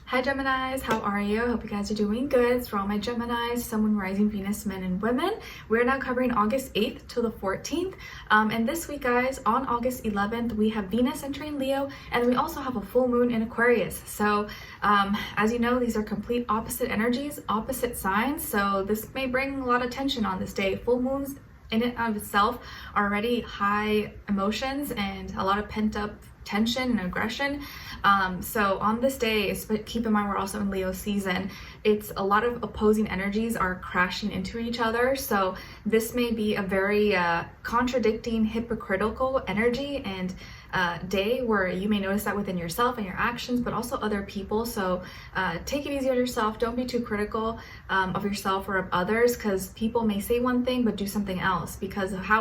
Hi Geminis, how are you? I hope you guys are doing good. For all my Geminis, Sun, Moon, Rising, Venus, men and women, we're now covering August 8th to the 14th. And this week, guys, on August 11th, we have Venus entering Leo, and we also have a full moon in Aquarius. So as you know, these are complete opposite energies, opposite signs. So this may bring a lot of tension on this day. Full moons in and of itself are already high emotions and a lot of pent up tension and aggression. So on this day, keep in mind we're also in Leo season, it's a lot of opposing energies are crashing into each other. So this may be a very contradicting, hypocritical energy and day where you may notice that within yourself and your actions, but also other people. So take it easy on yourself. Don't be too critical of yourself or of others, because people may say one thing but do something else, because of how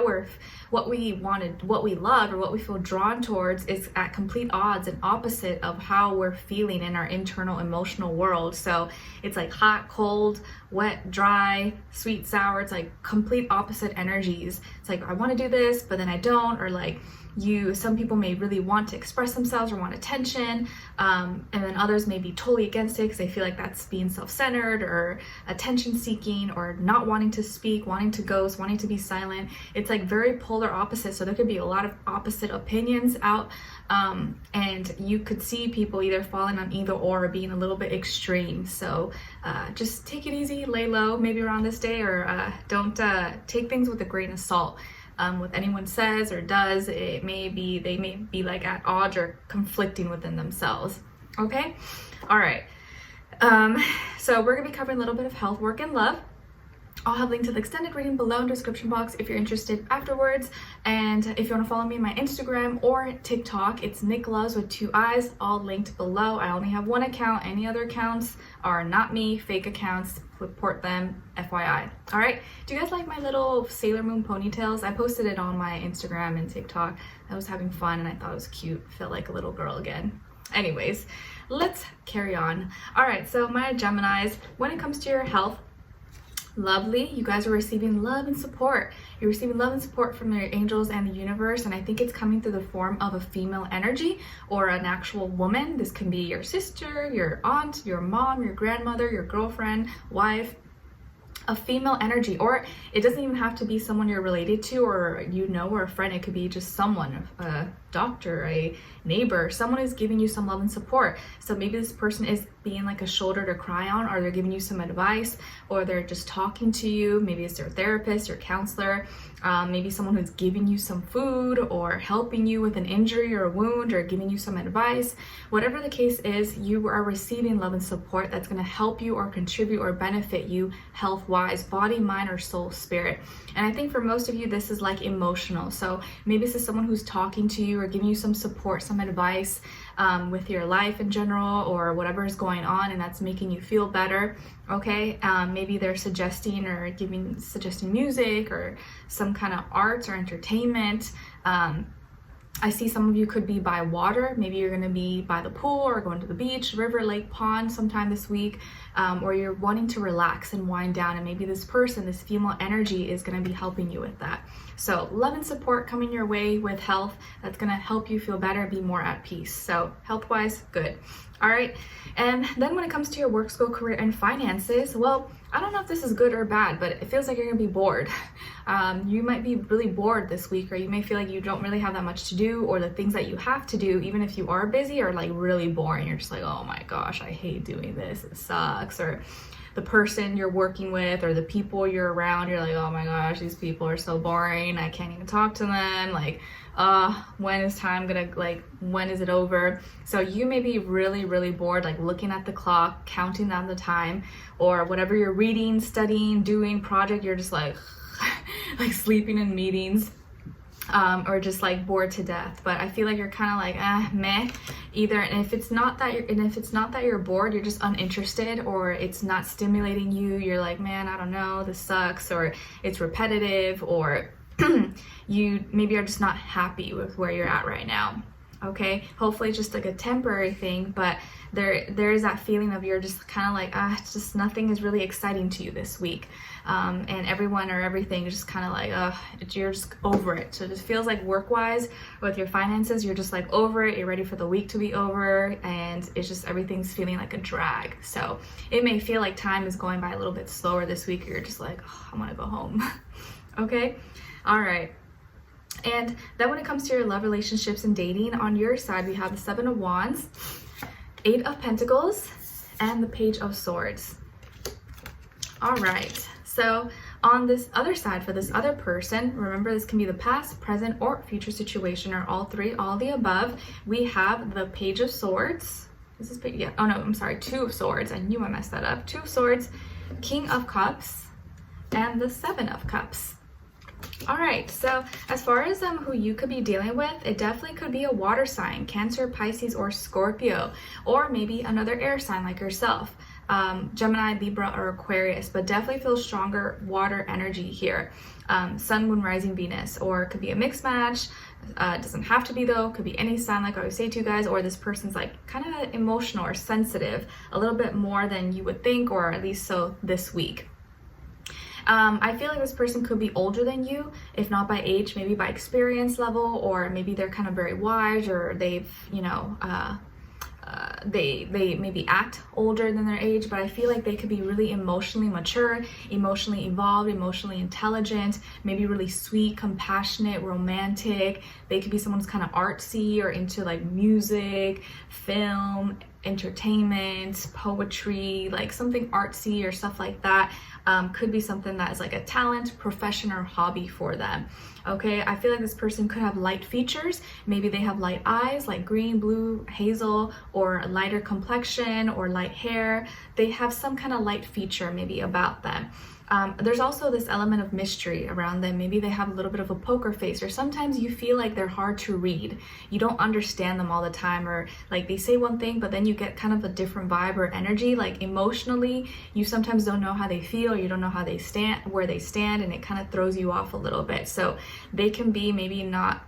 what we wanted, what we love, or what we feel drawn towards is at complete odds and opposite of how we're feeling in our internal emotional world. So it's like hot, cold, wet, dry, sweet, sour. It's like complete opposite energies. It's like I want to do this but then I don't, or like some people may really want to express themselves or want attention, and then others may be totally against it because they feel like that's being self-centered or attention seeking, or not wanting to speak, wanting to ghost, wanting to be silent. It's like very polar opposite. So there could be a lot of opposite opinions out, and you could see people either falling on either or being a little bit extreme. So just take it easy, lay low maybe around this day, or don't take things with a grain of salt. What anyone says or does, they may be like at odds or conflicting within themselves. Okay, all right. So we're gonna be covering a little bit of health, work, and love. I'll have a link to the extended reading below in the description box if you're interested afterwards. And if you want to follow me on my Instagram or TikTok, it's Nicloves with 2 eyes, all linked below. I only have one account. Any other accounts are not me, fake accounts. Report them, FYI. All right, do you guys like my little Sailor Moon ponytails? I posted it on my Instagram and TikTok. I was having fun and I thought it was cute. Felt like a little girl again. Anyways, let's carry on. All right, so my Geminis, when it comes to your health, lovely. You guys are receiving love and support. You're receiving love and support from your angels and the universe, and I think it's coming through the form of a female energy or an actual woman. This can be your sister, your aunt, your mom, your grandmother, your girlfriend, wife. A female energy, or it doesn't even have to be someone you're related to or or a friend. It could be just someone, a doctor, a neighbor, someone is giving you some love and support. So maybe this person is being like a shoulder to cry on, or they're giving you some advice, or they're just talking to you. Maybe it's their therapist, your counselor, maybe someone who's giving you some food or helping you with an injury or a wound, or giving you some advice. Whatever the case is, you are receiving love and support that's going to help you or contribute or benefit you health-wise, body, mind, or soul, spirit. And I think for most of you, this is like emotional. So maybe this is someone who's talking to you or giving you some support, some advice with your life in general, or whatever is going on, and that's making you feel better. Okay, maybe they're suggesting music or some kind of arts or entertainment. I see some of you could be by water. Maybe you're going to be by the pool or going to the beach, river, lake, pond sometime this week, or you're wanting to relax and wind down, and maybe this person, this female energy, is going to be helping you with that. So love and support coming your way with health. That's going to help you feel better, be more at peace. So health-wise, good. All right, and then when it comes to your work, school, career, and finances, well, I don't know if this is good or bad, but it feels like you're gonna be bored. You might be really bored this week, or you may feel like you don't really have that much to do, or the things that you have to do, even if you are busy, are like really boring. You're just like, oh my gosh, I hate doing this, it sucks. Or the person you're working with or the people you're around, you're like, oh my gosh, these people are so boring, I can't even talk to them. Like, when is time gonna, like, when is it over? So you may be really, really bored, like looking at the clock, counting down the time, or whatever you're reading, studying, doing, project, you're just like, like sleeping in meetings, or just like bored to death. But I feel like you're kind of like, meh, either. And if it's not that you're bored, you're just uninterested, or it's not stimulating you, you're like, man, I don't know, this sucks, or it's repetitive, or you maybe are just not happy with where you're at right now. Okay, hopefully it's just like a temporary thing, but there is that feeling of you're just kind of like, it's just nothing is really exciting to you this week, and everyone or everything is just kind of like, you're just over it. So it just feels like work-wise with your finances, you're just like over it. You're ready for the week to be over, and it's just everything's feeling like a drag. So it may feel like time is going by a little bit slower this week. You're just like, I want to go home. Okay, all right. And then when it comes to your love relationships and dating, on your side, we have the 7 of Wands, 8 of Pentacles, and the Page of Swords. All right, so on this other side, for this other person, remember this can be the past, present, or future situation, or all three, all the above. We have the Page of Swords. This is, yeah, oh no, I'm sorry, 2 of Swords. I knew I messed that up. 2 of Swords, King of Cups, and the 7 of Cups. All right, so as far as who you could be dealing with, it definitely could be a water sign, Cancer, Pisces, or Scorpio, or maybe another air sign like yourself, Gemini, Libra, or Aquarius, but definitely feel stronger water energy here. Sun, Moon, Rising, Venus, or it could be a mixed match. It doesn't have to be though, could be any sign like I always say to you guys, or this person's like kind of emotional or sensitive a little bit more than you would think, or at least so this week. I feel like this person could be older than you, if not by age, maybe by experience level, or maybe they're kind of very wise, or they've, you know, they maybe act older than their age, but I feel like they could be really emotionally mature, emotionally evolved, emotionally intelligent, maybe really sweet, compassionate, romantic. They could be someone who's kind of artsy or into like music, film, entertainment, poetry, like something artsy or stuff like that. Could be something that is like a talent, profession, or hobby for them. Okay, I feel like this person could have light features. Maybe they have light eyes, like green, blue, hazel, or a lighter complexion, or light hair. They have some kind of light feature maybe about them. There's also this element of mystery around them. Maybe they have a little bit of a poker face, or sometimes you feel like they're hard to read. You don't understand them all the time, or like they say one thing, but then you get kind of a different vibe or energy. Like emotionally, you sometimes don't know how they feel, or you don't know how they stand, where they stand, and it kind of throws you off a little bit. So they can be maybe not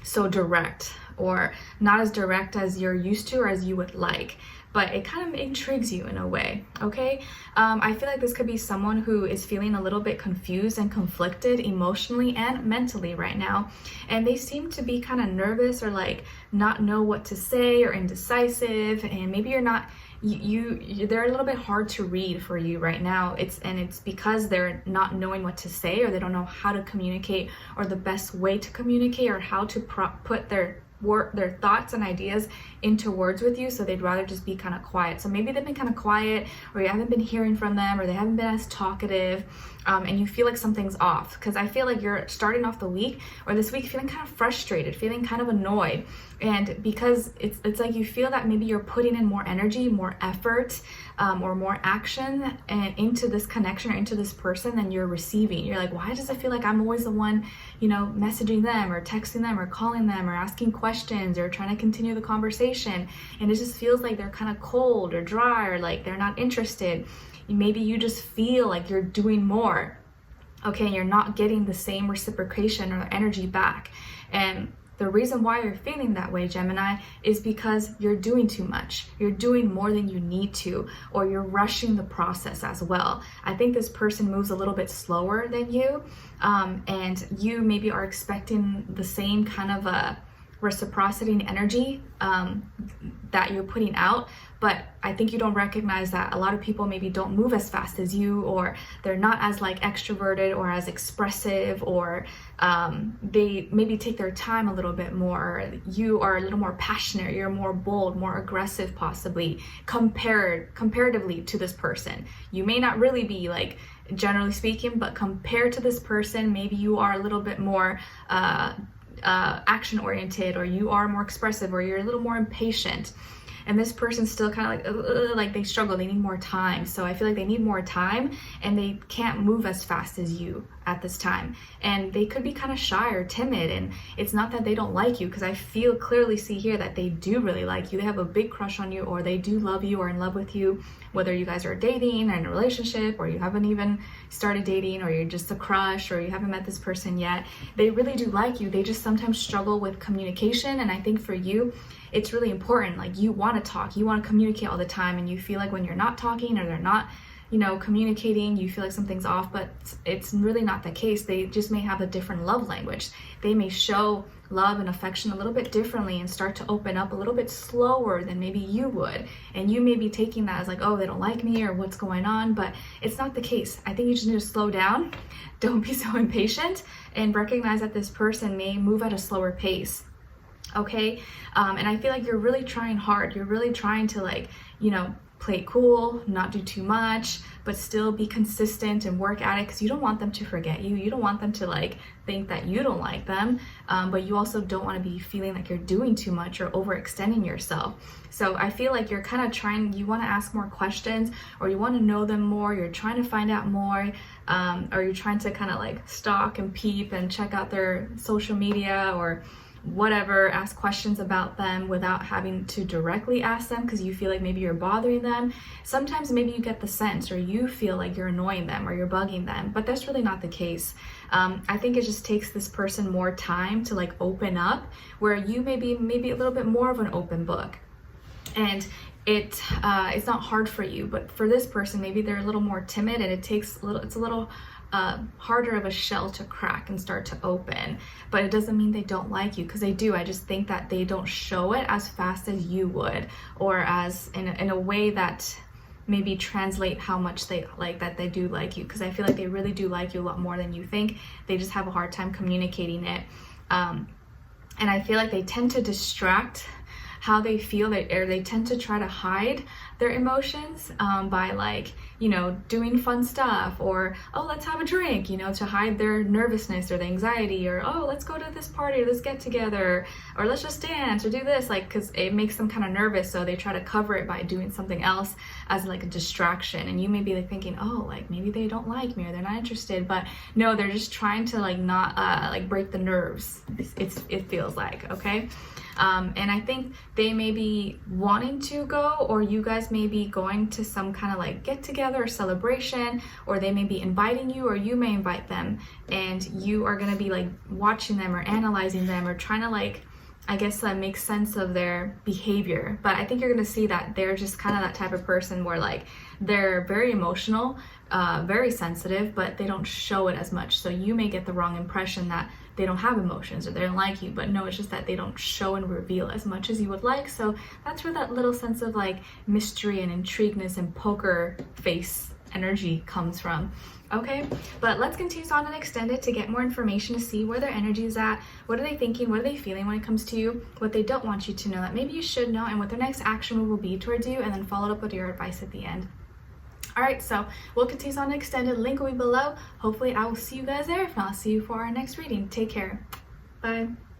so direct, or not as direct as you're used to or as you would like, but it kind of intrigues you in a way. Okay, I feel like this could be someone who is feeling a little bit confused and conflicted emotionally and mentally right now, and they seem to be kind of nervous, or like not know what to say, or indecisive, and maybe you're not, they're a little bit hard to read for you right now. It's because they're not knowing what to say, or they don't know how to communicate, or the best way to communicate, or how to put their thoughts and ideas into words with you, so they'd rather just be kind of quiet. So maybe they've been kind of quiet, or you haven't been hearing from them, or they haven't been as talkative, and you feel like something's off, because I feel like you're starting off the week or this week feeling kind of frustrated, feeling kind of annoyed, and because it's like you feel that maybe you're putting in more energy, more effort, or more action and into this connection or into this person than you're receiving. You're like, why does it feel like I'm always the one, you know, messaging them or texting them or calling them or asking questions or trying to continue the conversation, and it just feels like they're kind of cold or dry, or like they're not interested. Maybe you just feel like you're doing more, okay, and you're not getting the same reciprocation or energy back. And the reason why you're feeling that way, Gemini, is because you're doing too much. You're doing more than you need to, or you're rushing the process as well. I think this person moves a little bit slower than you, and you maybe are expecting the same kind of a reciprocity and energy that you're putting out, but I think you don't recognize that a lot of people maybe don't move as fast as you, or they're not as like extroverted or as expressive, or they maybe take their time a little bit more. You are a little more passionate, you're more bold, more aggressive, possibly comparatively to this person. You may not really be, like, generally speaking, but compared to this person, maybe you are a little bit more action oriented, or you are more expressive, or you're a little more impatient. And this person's still kind of like they struggle, they need more time. So I feel like they need more time, and they can't move as fast as you at this time, and they could be kind of shy or timid, and it's not that they don't like you, because I clearly see here that they do really like you. They have a big crush on you, or they do love you or in love with you, whether you guys are dating or in a relationship, or you haven't even started dating, or you're just a crush, or you haven't met this person yet. They really do like you. They just sometimes struggle with communication, and I think for you it's really important. Like, you want to talk, you want to communicate all the time, and you feel like when you're not talking or they're not communicating, you feel like something's off, but it's really not the case. They just may have a different love language. They may show love and affection a little bit differently and start to open up a little bit slower than maybe you would. And you may be taking that as like, oh, they don't like me or what's going on, but it's not the case. I think you just need to slow down. Don't be so impatient, and recognize that this person may move at a slower pace. Okay? And I feel like you're really trying hard. You're really trying to play it cool, not do too much, but still be consistent and work at it, because you don't want them to forget you. You don't want them to think that you don't like them, but you also don't want to be feeling like you're doing too much or overextending yourself. So I feel like you're kind of you want to ask more questions, or you want to know them more, you're trying to find out more, or you're trying to kind of stalk and peep and check out their social media or whatever, ask questions about them without having to directly ask them, because you feel like maybe you're bothering them. Sometimes maybe you get the sense, or you feel like you're annoying them or you're bugging them, but that's really not the case. I think it just takes this person more time to open up, where you may be maybe a little bit more of an open book, and it's not hard for you. But for this person, maybe they're a little more timid, and it's a little harder of a shell to crack and start to open. But it doesn't mean they don't like you, because they do. I just think that they don't show it as fast as you would, or as in a way that maybe translate how much they do like you, because I feel like they really do like you a lot more than you think. They just have a hard time communicating it, and I feel like they tend to distract how they feel, or they tend to try to hide their emotions by doing fun stuff, or oh, let's have a drink, to hide their nervousness or the anxiety, or oh, let's go to this party, or let's get together, or let's just dance, or do this, because it makes them kind of nervous, so they try to cover it by doing something else as a distraction. And you may be thinking, oh, maybe they don't like me, or they're not interested, but no, they're just trying to not break the nerves. It feels like, okay? And I think they may be wanting to go, or you guys may be going to some kind of get together or celebration, or they may be inviting you, or you may invite them, and you are going to be watching them or analyzing them, or trying to I guess make sense of their behavior. But I think you're going to see that they're just kind of that type of person where they're very emotional, very sensitive, but they don't show it as much. So you may get the wrong impression that they don't have emotions or they don't like you, but no, it's just that they don't show and reveal as much as you would like. So that's where that little sense of mystery and intrigueness and poker face energy comes from. Okay, but let's continue on and extend it to get more information, to see where their energy is at, what are they thinking, what are they feeling when it comes to you, what they don't want you to know that maybe you should know, and what their next action move will be towards you, and then follow up with your advice at the end. Alright, so we'll continue on and extend it. Link will be below. Hopefully I will see you guys there. If not, I'll see you for our next reading. Take care. Bye.